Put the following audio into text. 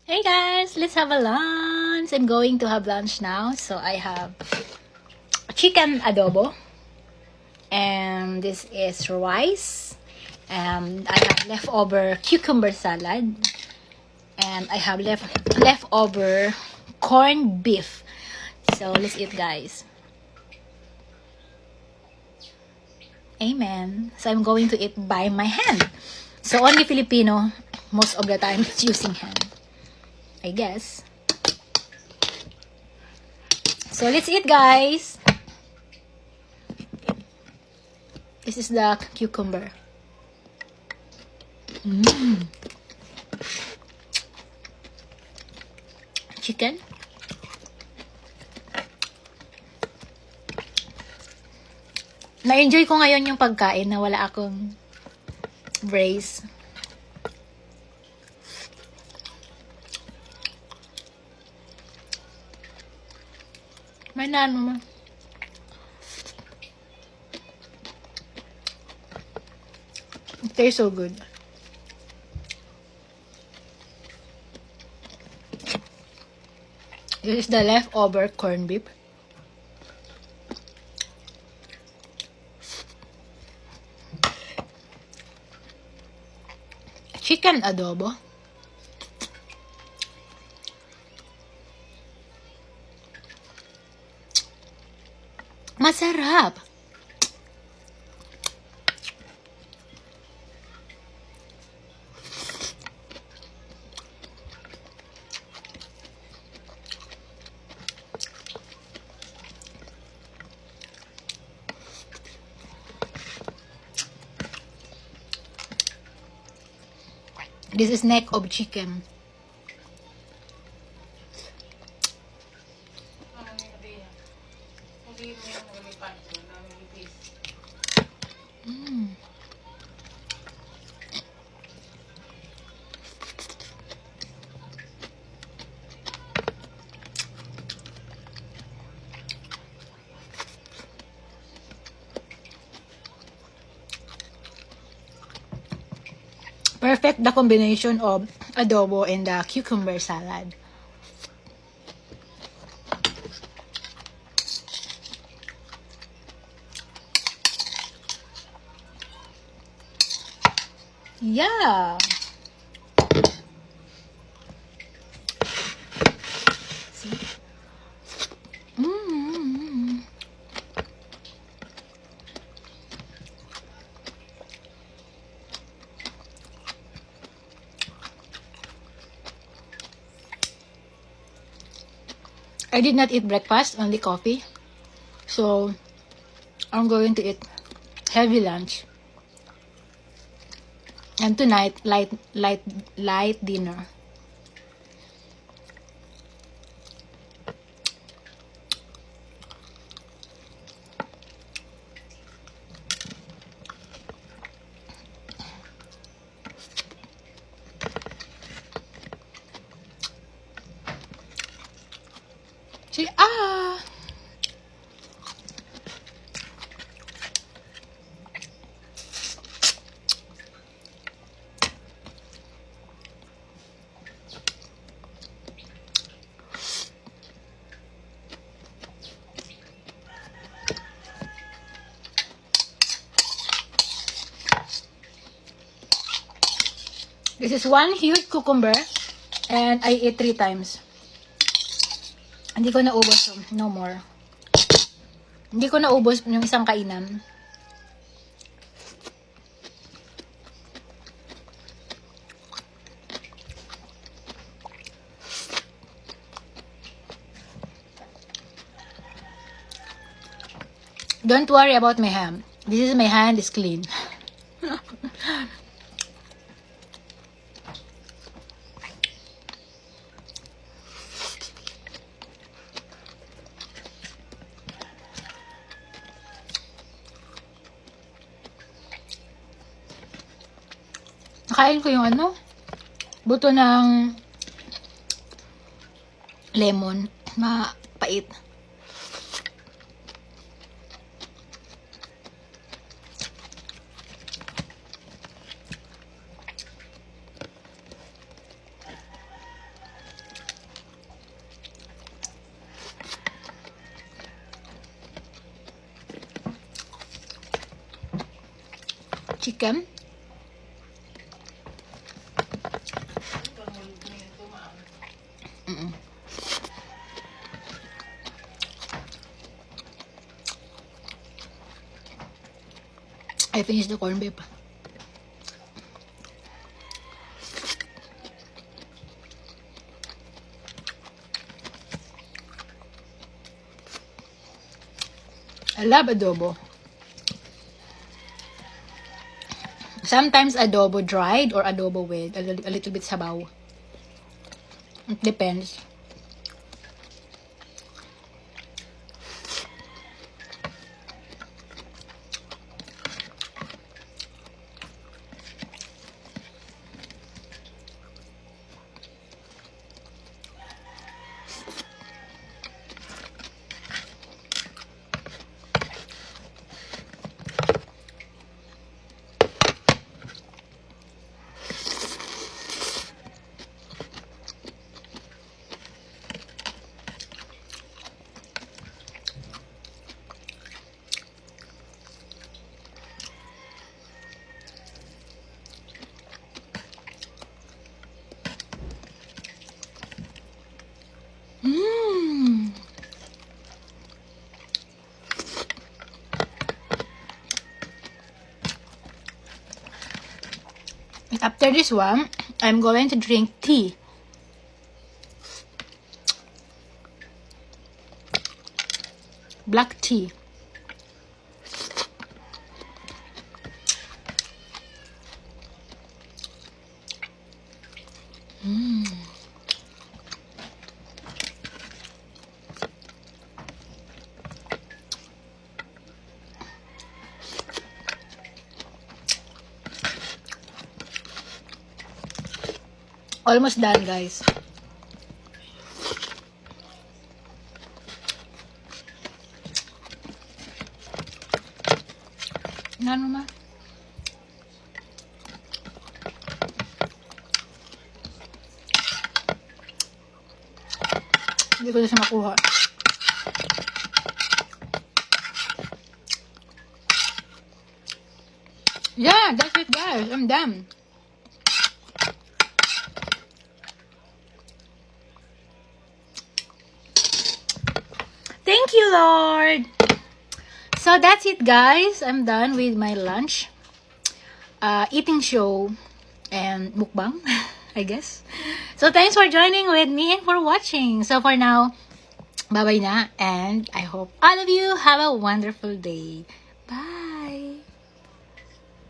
Hey guys, let's have a lunch. I'm going to have lunch now. So I have chicken adobo. And this is rice. And I have leftover cucumber salad. And I have leftover corned beef. So let's eat, guys. Amen. So I'm going to eat by my hand. So only Filipino, most of the time, is using hand, I guess. So let's eat, guys. This is the cucumber. Chicken. Na-enjoy ko ngayon yung pagkain na wala akong brace. May nano mo. It tastes so good. This is the leftover corned beef. Chicken adobo. Masarap. This is neck of chicken. Perfect the combination of adobo and the cucumber salad. Yeah. See? I did not eat breakfast, only coffee. So, I'm going to eat heavy lunch. And tonight, light dinner. See, This is one huge cucumber and I ate 3 times. Hindi ko naubos, so no more. Hindi ko naubos yung isang kainan. Don't worry about my hand. This is my hand is clean. Nakain ko yung buto ng lemon, mapait. chicken. I finished the corned beef. I love adobo. Sometimes adobo dried or adobo with a little bit sabaw. It depends. After this one, I'm going to drink tea. Black tea. Almost done, guys. Ano ma? Hindi ko na siya makuha. Yeah, that's it, guys. I'm done. Thank you, Lord. So that's it, guys. I'm done with my lunch, eating show, and mukbang, I guess. So thanks for joining with me and for watching. So for now, bye-bye na, and I hope all of you have a wonderful day.